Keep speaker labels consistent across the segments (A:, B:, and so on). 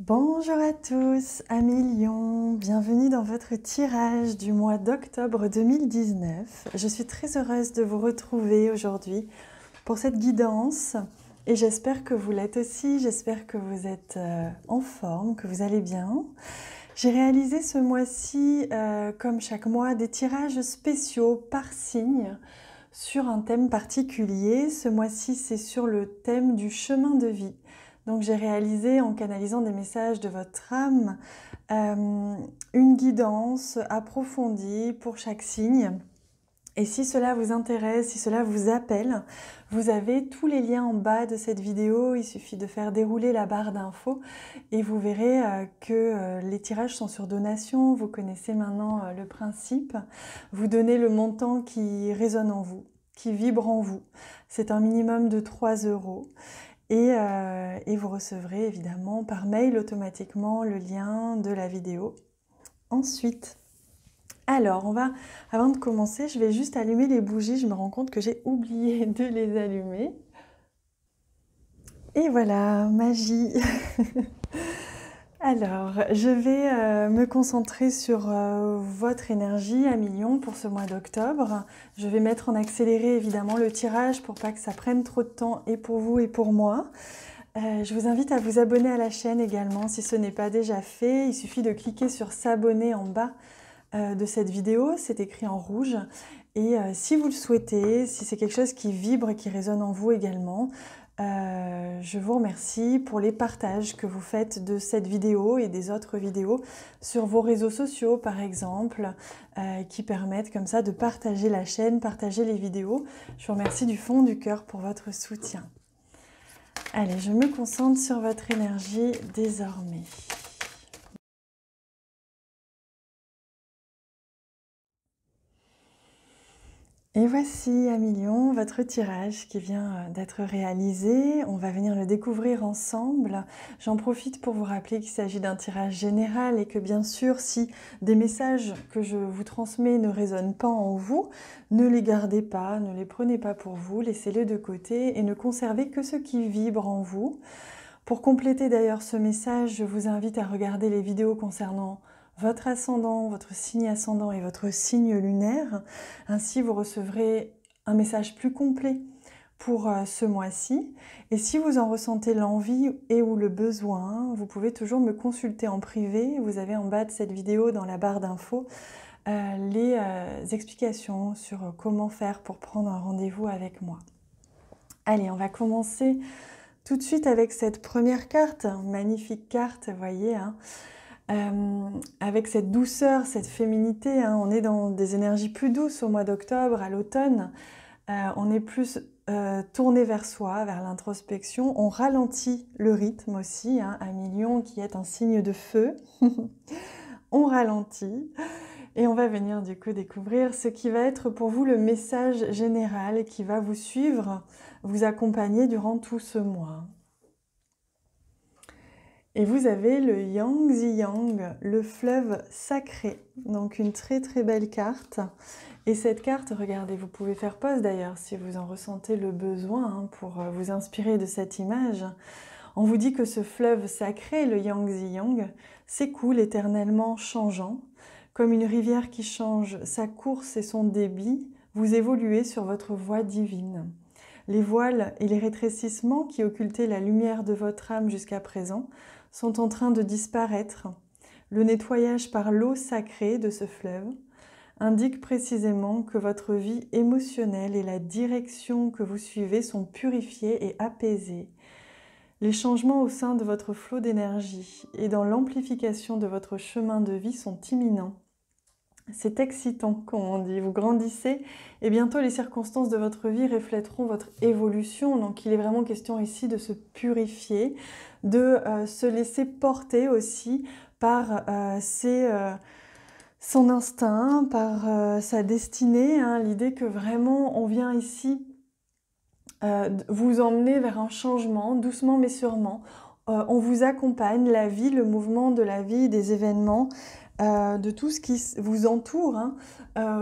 A: Bonjour à tous, Amélie Lyon, bienvenue dans votre tirage du mois d'octobre 2019. Je suis très heureuse de vous retrouver aujourd'hui pour cette guidance et j'espère que vous l'êtes aussi, j'espère que vous êtes en forme, que vous allez bien. J'ai réalisé ce mois-ci, comme chaque mois, des tirages spéciaux par signe sur un thème particulier. Ce mois-ci, c'est sur le thème du chemin de vie. Donc j'ai réalisé, en canalisant des messages de votre âme, une guidance approfondie pour chaque signe. Et si cela vous intéresse, si cela vous appelle, vous avez tous les liens en bas de cette vidéo. Il suffit de faire dérouler la barre d'infos et vous verrez que les tirages sont sur donation. Vous connaissez maintenant le principe. Vous donnez le montant qui résonne en vous, qui vibre en vous. C'est un minimum de 3 € et vous recevrez évidemment par mail automatiquement le lien de la vidéo. Ensuite, alors, avant de commencer, je vais juste allumer les bougies. Je me rends compte que j'ai oublié de les allumer. Et voilà, magie. Alors, je vais me concentrer sur votre énergie à millions pour ce mois d'octobre. Je vais mettre en accéléré évidemment le tirage pour pas que ça prenne trop de temps et pour vous et pour moi. Je vous invite à vous abonner à la chaîne également si ce n'est pas déjà fait. Il suffit de cliquer sur s'abonner en bas de cette vidéo, c'est écrit en rouge. Et si vous le souhaitez, si c'est quelque chose qui vibre et qui résonne en vous également, je vous remercie pour les partages que vous faites de cette vidéo et des autres vidéos sur vos réseaux sociaux par exemple, qui permettent comme ça de partager la chaîne, partager les vidéos. Je vous remercie du fond du cœur pour votre soutien. Allez, je me concentre sur votre énergie désormais. Et voici à millions votre tirage qui vient d'être réalisé. On va venir le découvrir ensemble. J'en profite pour vous rappeler qu'il s'agit d'un tirage général et que bien sûr, si des messages que je vous transmets ne résonnent pas en vous, ne les gardez pas, ne les prenez pas pour vous, laissez-les de côté et ne conservez que ce qui vibre en vous. Pour compléter d'ailleurs ce message, je vous invite à regarder les vidéos concernant votre ascendant, votre signe ascendant et votre signe lunaire. Ainsi, vous recevrez un message plus complet pour ce mois-ci. Et si vous en ressentez l'envie et ou le besoin, vous pouvez toujours me consulter en privé. Vous avez en bas de cette vidéo, dans la barre d'infos, les explications sur comment faire pour prendre un rendez-vous avec moi. Allez, on va commencer tout de suite avec cette première carte, magnifique carte, vous voyez, hein, avec cette douceur, cette féminité, hein, on est dans des énergies plus douces au mois d'octobre, à l'automne, on est plus tourné vers soi, vers l'introspection, on ralentit le rythme aussi, hein, à millions qui est un signe de feu, on ralentit. Et on va venir du coup découvrir ce qui va être pour vous le message général qui va vous suivre, vous accompagner durant tout ce mois. Et vous avez le Yangtze Yang, le fleuve sacré, donc une très très belle carte. Et cette carte, regardez, vous pouvez faire pause d'ailleurs si vous en ressentez le besoin hein, pour vous inspirer de cette image. On vous dit que ce fleuve sacré, le Yangtze Yang, s'écoule éternellement changeant. Comme une rivière qui change sa course et son débit, vous évoluez sur votre voie divine. Les voiles et les rétrécissements qui occultaient la lumière de votre âme jusqu'à présent sont en train de disparaître. Le nettoyage par l'eau sacrée de ce fleuve indique précisément que votre vie émotionnelle et la direction que vous suivez sont purifiées et apaisées. Les changements au sein de votre flot d'énergie et dans l'amplification de votre chemin de vie sont imminents. C'est excitant, comme on dit. Vous grandissez et bientôt les circonstances de votre vie reflèteront votre évolution. Donc il est vraiment question ici de se purifier, de se laisser porter aussi par son instinct, par sa destinée. Hein, l'idée que vraiment on vient ici vous emmener vers un changement, doucement mais sûrement. On vous accompagne, la vie, le mouvement de la vie, des événements de tout ce qui vous entoure, hein,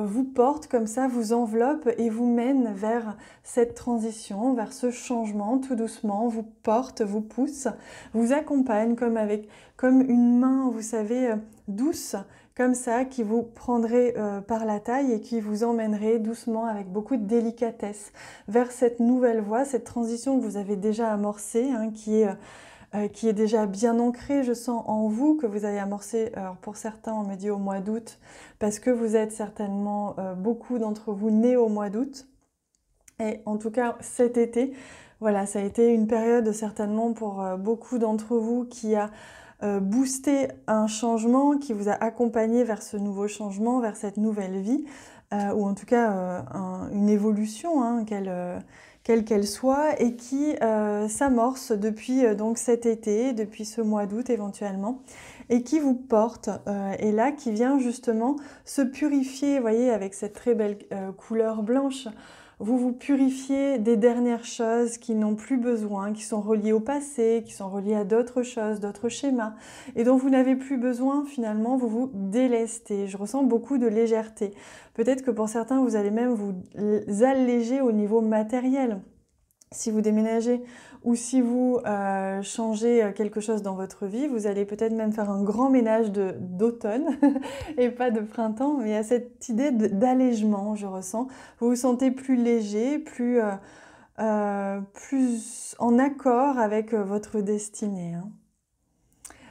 A: vous porte comme ça, vous enveloppe et vous mène vers cette transition, vers ce changement tout doucement, vous porte, vous pousse, vous accompagne comme une main, vous savez, douce, comme ça, qui vous prendrait par la taille et qui vous emmènerait doucement avec beaucoup de délicatesse vers cette nouvelle voie, cette transition que vous avez déjà amorcée, hein, qui est déjà bien ancrée, je sens, en vous, que vous avez amorcé, alors pour certains, on me dit au mois d'août, parce que vous êtes certainement, beaucoup d'entre vous, nés au mois d'août. Et en tout cas, cet été, voilà, ça a été une période certainement pour beaucoup d'entre vous qui a boosté un changement, qui vous a accompagné vers ce nouveau changement, vers cette nouvelle vie, ou en tout cas une évolution, hein, quelle qu'elle soit, et qui s'amorce depuis donc cet été, depuis ce mois d'août éventuellement, et qui vous porte, et là qui vient justement se purifier, vous voyez, avec cette très belle couleur blanche. Vous vous purifiez des dernières choses qui n'ont plus besoin, qui sont reliées au passé, qui sont reliées à d'autres choses, d'autres schémas, et dont vous n'avez plus besoin finalement, vous vous délestez. Je ressens beaucoup de légèreté. Peut-être que pour certains, vous allez même vous alléger au niveau matériel. Si vous déménagez ou si vous changez quelque chose dans votre vie, vous allez peut-être même faire un grand ménage d'automne et pas de printemps, mais il y a cette idée d'allègement, je ressens. Vous vous sentez plus léger, plus en accord avec votre destinée, hein.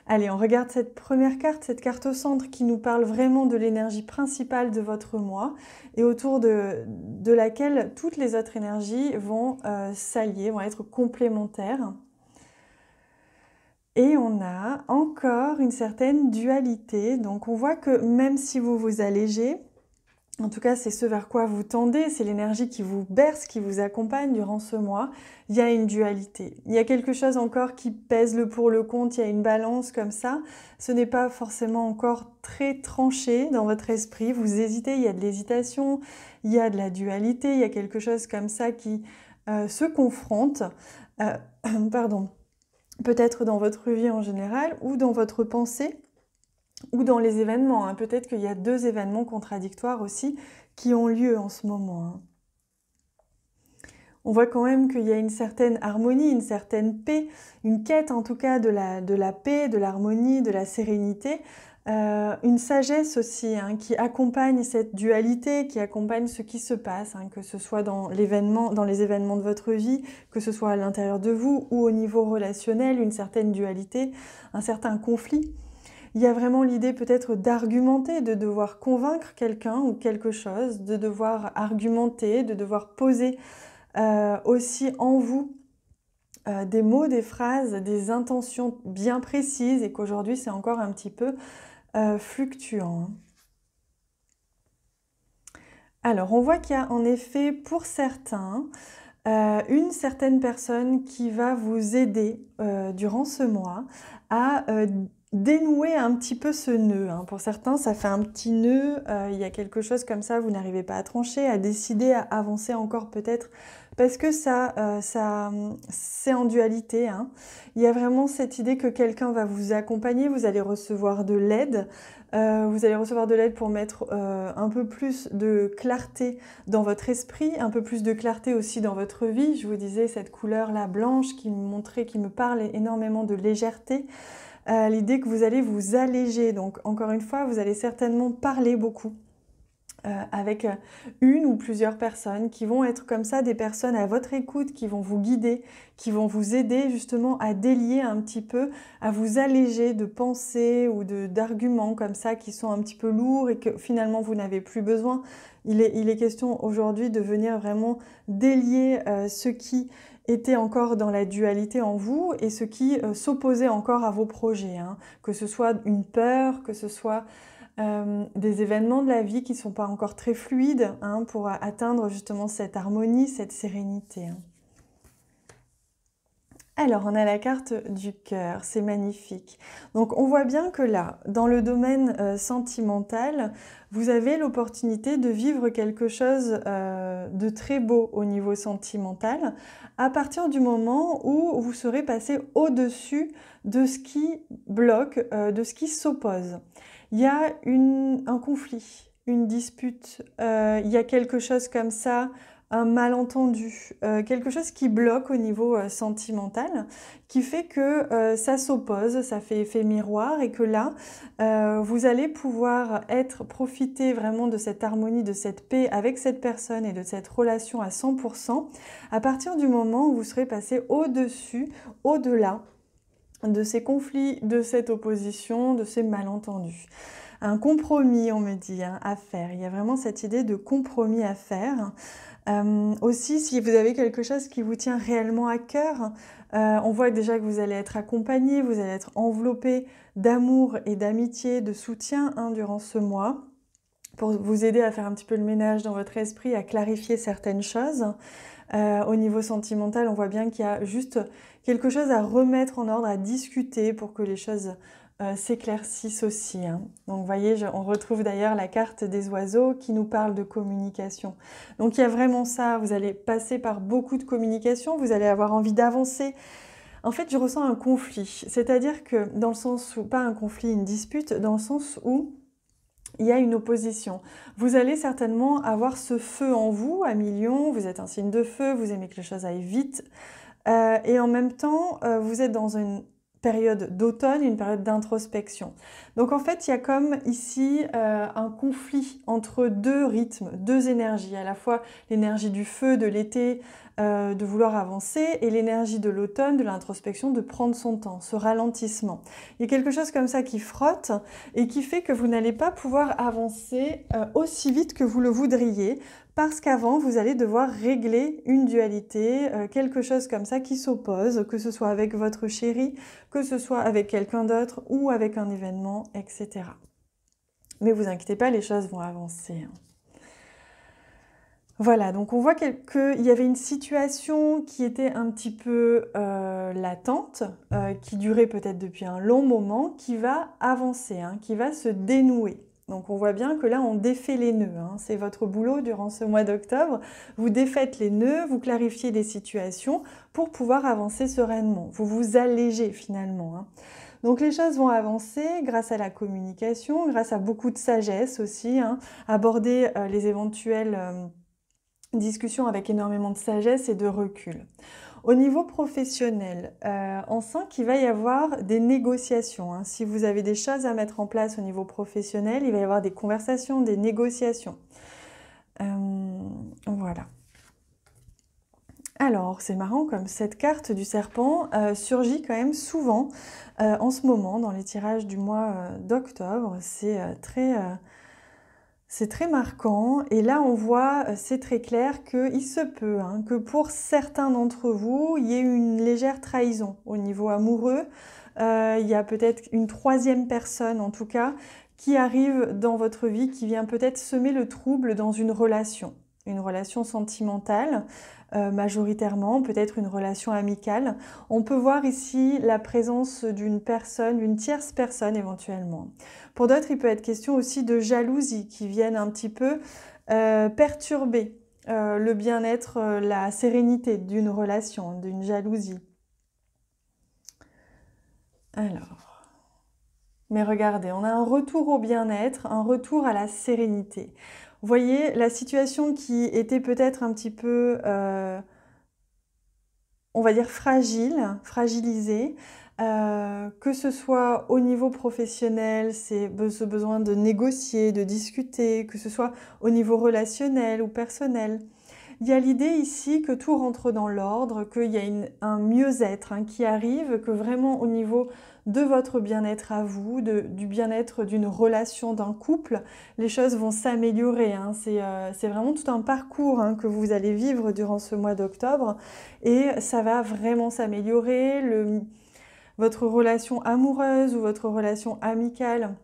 A: Allez, on regarde cette première carte, cette carte au centre qui nous parle vraiment de l'énergie principale de votre moi et autour de laquelle toutes les autres énergies vont s'allier, vont être complémentaires. Et on a encore une certaine dualité. Donc on voit que même si vous vous allégez, en tout cas, c'est ce vers quoi vous tendez, c'est l'énergie qui vous berce, qui vous accompagne durant ce mois. Il y a une dualité. Il y a quelque chose encore qui pèse le pour le contre, il y a une balance comme ça. Ce n'est pas forcément encore très tranché dans votre esprit. Vous hésitez, il y a de l'hésitation, il y a de la dualité, il y a quelque chose comme ça qui se confronte. Pardon. Peut-être dans votre vie en général ou dans votre pensée, ou dans les événements, hein. Peut-être qu'il y a deux événements contradictoires aussi qui ont lieu en ce moment, hein. On voit quand même qu'il y a une certaine harmonie, une certaine paix, une quête en tout cas de la paix, de l'harmonie, de la sérénité, une sagesse aussi, hein, qui accompagne cette dualité, qui accompagne ce qui se passe, hein, que ce soit dans les événements de votre vie, que ce soit à l'intérieur de vous ou au niveau relationnel, une certaine dualité, un certain conflit. Il y a vraiment l'idée peut-être d'argumenter, de devoir convaincre quelqu'un ou quelque chose, de devoir argumenter, de devoir poser aussi en vous des mots, des phrases, des intentions bien précises et qu'aujourd'hui c'est encore un petit peu fluctuant. Alors on voit qu'il y a en effet pour certains une certaine personne qui va vous aider durant ce mois à dénouer un petit peu ce nœud, hein. Pour certains, ça fait un petit nœud, il y a quelque chose comme ça, vous n'arrivez pas à trancher, à décider, à avancer encore peut-être, parce que c'est en dualité, hein. Il y a vraiment cette idée que quelqu'un va vous accompagner, vous allez recevoir de l'aide, pour mettre un peu plus de clarté dans votre esprit, un peu plus de clarté aussi dans votre vie. Je vous disais cette couleur-là blanche qui me parle énormément de légèreté. L'idée que vous allez vous alléger. Donc encore une fois, vous allez certainement parler beaucoup avec une ou plusieurs personnes qui vont être comme ça, des personnes à votre écoute, qui vont vous guider, qui vont vous aider justement à délier un petit peu, à vous alléger de pensées ou d'arguments comme ça qui sont un petit peu lourds et que finalement vous n'avez plus besoin. Il est question aujourd'hui de venir vraiment délier ce qui était encore dans la dualité en vous et ce qui s'opposait encore à vos projets, hein. Que ce soit une peur, que ce soit des événements de la vie qui ne sont pas encore très fluides, hein, pour atteindre justement cette harmonie, cette sérénité, hein. Alors, on a la carte du cœur, c'est magnifique. Donc, on voit bien que là, dans le domaine sentimental, vous avez l'opportunité de vivre quelque chose de très beau au niveau sentimental, à partir du moment où vous serez passé au-dessus de ce qui bloque, de ce qui s'oppose. Il y a un conflit, une dispute, il y a quelque chose comme ça, un malentendu, quelque chose qui bloque au niveau sentimental, qui fait que ça s'oppose, ça fait effet miroir et que là, vous allez pouvoir profiter vraiment de cette harmonie, de cette paix avec cette personne et de cette relation à 100% à partir du moment où vous serez passé au-dessus, au-delà de ces conflits, de cette opposition, de ces malentendus. Un compromis, on me dit, hein, à faire. Il y a vraiment cette idée de compromis à faire. Aussi, si vous avez quelque chose qui vous tient réellement à cœur, on voit déjà que vous allez être accompagné, vous allez être enveloppé d'amour et d'amitié, de soutien hein, durant ce mois, pour vous aider à faire un petit peu le ménage dans votre esprit, à clarifier certaines choses. Au niveau sentimental, on voit bien qu'il y a juste quelque chose à remettre en ordre, à discuter pour que les choses s'éclaircissent aussi. Hein. Donc vous voyez, on retrouve d'ailleurs la carte des oiseaux qui nous parle de communication. Donc il y a vraiment ça, vous allez passer par beaucoup de communication, vous allez avoir envie d'avancer. En fait, je ressens un conflit, c'est-à-dire que dans le sens où, pas un conflit, une dispute, dans le sens où il y a une opposition. Vous allez certainement avoir ce feu en vous, à millions, vous êtes un signe de feu, vous aimez que les choses aillent vite, et en même temps, vous êtes dans une période d'automne, une période d'introspection. Donc en fait, il y a comme ici un conflit entre deux rythmes, deux énergies, à la fois l'énergie du feu, de l'été, de vouloir avancer, et l'énergie de l'automne, de l'introspection, de prendre son temps, ce ralentissement. Il y a quelque chose comme ça qui frotte et qui fait que vous n'allez pas pouvoir avancer aussi vite que vous le voudriez, parce qu'avant, vous allez devoir régler une dualité, quelque chose comme ça qui s'oppose, que ce soit avec votre chéri, que ce soit avec quelqu'un d'autre ou avec un événement, etc. Mais vous inquiétez pas, les choses vont avancer. Voilà, donc on voit qu'il y avait une situation qui était un petit peu latente, qui durait peut-être depuis un long moment, qui va avancer, hein, qui va se dénouer. Donc on voit bien que là, on défait les nœuds. Hein. C'est votre boulot durant ce mois d'octobre. Vous défaites les nœuds, vous clarifiez des situations pour pouvoir avancer sereinement. Vous vous allégez finalement. Hein. Donc les choses vont avancer grâce à la communication, grâce à beaucoup de sagesse aussi. Hein. Aborder les éventuelles discussions avec énormément de sagesse et de recul. Au niveau professionnel, on sent qu'il va y avoir des négociations. Hein. Si vous avez des choses à mettre en place au niveau professionnel, il va y avoir des conversations, des négociations. Voilà. Alors, c'est marrant comme cette carte du serpent surgit quand même souvent en ce moment dans les tirages du mois d'octobre. C'est très marquant et là on voit, c'est très clair qu'il se peut hein, que pour certains d'entre vous, il y ait une légère trahison au niveau amoureux. Il y a peut-être une troisième personne en tout cas qui arrive dans votre vie, qui vient peut-être semer le trouble dans une relation sentimentale majoritairement, peut-être une relation amicale. On peut voir ici la présence d'une personne, d'une tierce personne éventuellement. Pour d'autres, il peut être question aussi de jalousie qui viennent un petit peu perturber le bien-être, la sérénité d'une relation, d'une jalousie. Alors, mais regardez, on a un retour au bien-être, un retour à la sérénité. Vous voyez, la situation qui était peut-être un petit peu, on va dire fragilisée, que ce soit au niveau professionnel, c'est ce besoin de négocier, de discuter, que ce soit au niveau relationnel ou personnel. Il y a l'idée ici que tout rentre dans l'ordre, qu'il y a un mieux-être hein, qui arrive, que vraiment au niveau de votre bien-être à vous, du bien-être d'une relation, d'un couple, les choses vont s'améliorer. Hein. C'est vraiment tout un parcours hein, que vous allez vivre durant ce mois d'octobre et ça va vraiment s'améliorer. Votre relation amoureuse ou votre relation amicale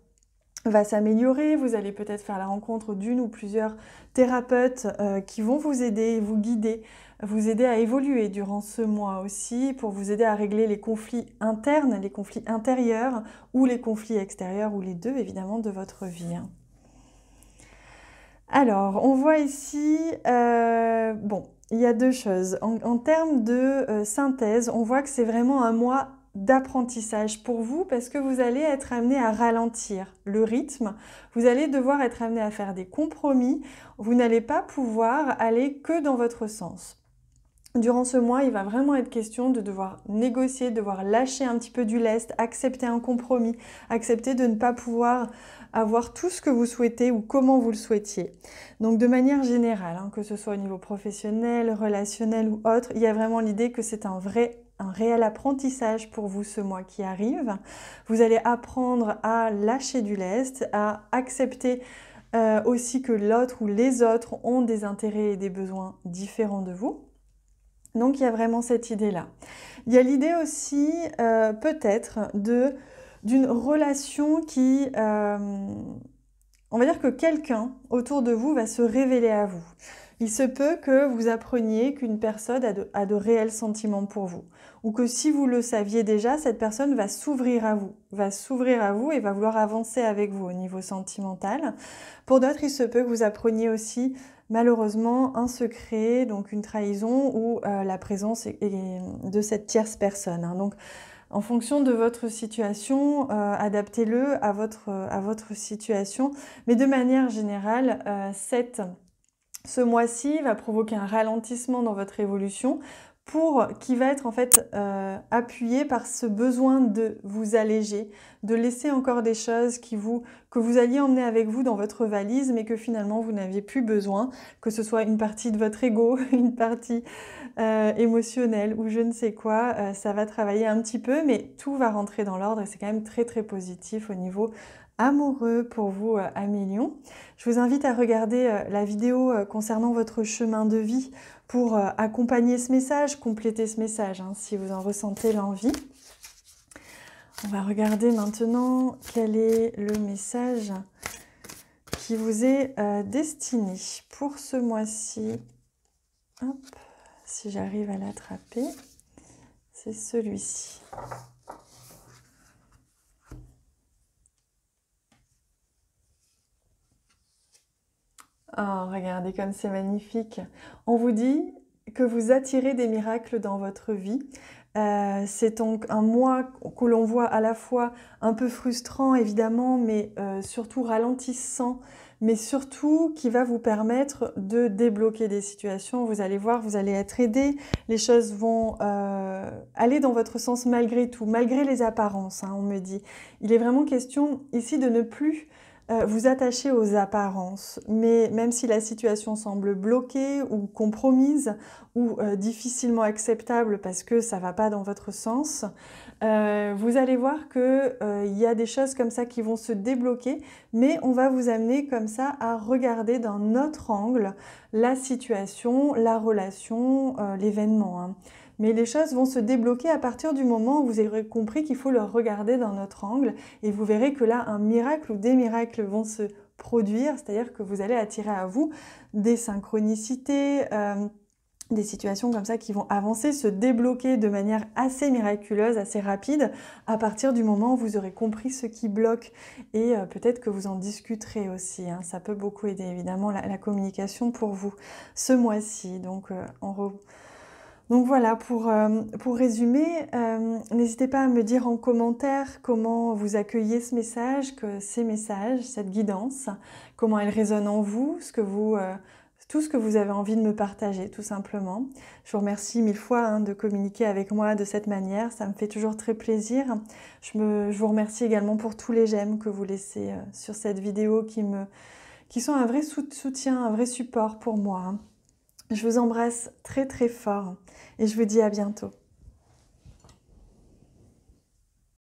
A: va s'améliorer. Vous allez peut-être faire la rencontre d'une ou plusieurs thérapeutes qui vont vous aider, vous guider, vous aider à évoluer durant ce mois aussi, pour vous aider à régler les conflits internes, les conflits intérieurs ou les conflits extérieurs, ou les deux évidemment de votre vie. Alors, on voit ici, bon, il y a deux choses. En termes de synthèse, on voit que c'est vraiment un mois d'apprentissage pour vous, parce que vous allez être amené à ralentir le rythme, vous allez devoir être amené à faire des compromis, vous n'allez pas pouvoir aller que dans votre sens. Durant ce mois, il va vraiment être question de devoir négocier, de devoir lâcher un petit peu du lest, accepter un compromis, accepter de ne pas pouvoir avoir tout ce que vous souhaitez ou comment vous le souhaitiez. Donc de manière générale, que ce soit au niveau professionnel, relationnel ou autre, il y a vraiment l'idée que c'est un réel apprentissage pour vous ce mois qui arrive. Vous allez apprendre à lâcher du lest, à accepter aussi que l'autre ou les autres ont des intérêts et des besoins différents de vous. Donc il y a vraiment cette idée-là. Il y a l'idée aussi peut-être d'une relation qui... on va dire que quelqu'un autour de vous va se révéler à vous. Il se peut que vous appreniez qu'une personne a de réels sentiments pour vous. Ou que si vous le saviez déjà, cette personne va s'ouvrir à vous et va vouloir avancer avec vous au niveau sentimental. Pour d'autres, il se peut que vous appreniez aussi malheureusement un secret, donc une trahison ou la présence de cette tierce personne. Donc en fonction de votre situation, adaptez-le à votre situation. Mais de manière générale, ce mois-ci va provoquer un ralentissement dans votre évolution qui va être en fait appuyé par ce besoin de vous alléger, de laisser encore des choses que vous alliez emmener avec vous dans votre valise, mais que finalement vous n'aviez plus besoin, que ce soit une partie de votre ego, une partie émotionnelle ou je ne sais quoi, ça va travailler un petit peu, mais tout va rentrer dans l'ordre et c'est quand même très très positif au niveau amoureux pour vous, Amis Lions. Je vous invite à regarder la vidéo concernant votre chemin de vie pour accompagner ce message, compléter ce message, si vous en ressentez l'envie. On va regarder maintenant quel est le message qui vous est destiné pour ce mois-ci. Hop, si j'arrive à l'attraper, c'est celui-ci. Oh, regardez comme c'est magnifique. On vous dit que vous attirez des miracles dans votre vie. C'est donc un mois que l'on voit à la fois un peu frustrant évidemment, mais surtout ralentissant, mais surtout qui va vous permettre de débloquer des situations. Vous allez voir, vous allez être aidé, les choses vont aller dans votre sens malgré tout, malgré les apparences, on me dit. Il est vraiment question ici de ne plus vous attacher aux apparences, mais même si la situation semble bloquée ou compromise ou difficilement acceptable parce que ça ne va pas dans votre sens, vous allez voir qu'il y a des choses comme ça qui vont se débloquer, mais on va vous amener comme ça à regarder d'un autre angle la situation, la relation, l'événement. Mais les choses vont se débloquer à partir du moment où vous aurez compris qu'il faut le regarder d'un autre angle et vous verrez que là, un miracle ou des miracles vont se produire, c'est-à-dire que vous allez attirer à vous des synchronicités, des situations comme ça qui vont avancer, se débloquer de manière assez miraculeuse, assez rapide, à partir du moment où vous aurez compris ce qui bloque et peut-être que vous en discuterez aussi. Ça peut beaucoup aider évidemment la communication pour vous ce mois-ci. Donc voilà, pour résumer, n'hésitez pas à me dire en commentaire comment vous accueillez ce message, ces messages, cette guidance, comment elle résonne en vous, tout ce que vous avez envie de me partager, tout simplement. Je vous remercie 1000 fois de communiquer avec moi de cette manière, ça me fait toujours très plaisir. Je vous remercie également pour tous les j'aime que vous laissez sur cette vidéo qui sont un vrai soutien, un vrai support pour moi. Je vous embrasse très très fort et je vous dis à bientôt.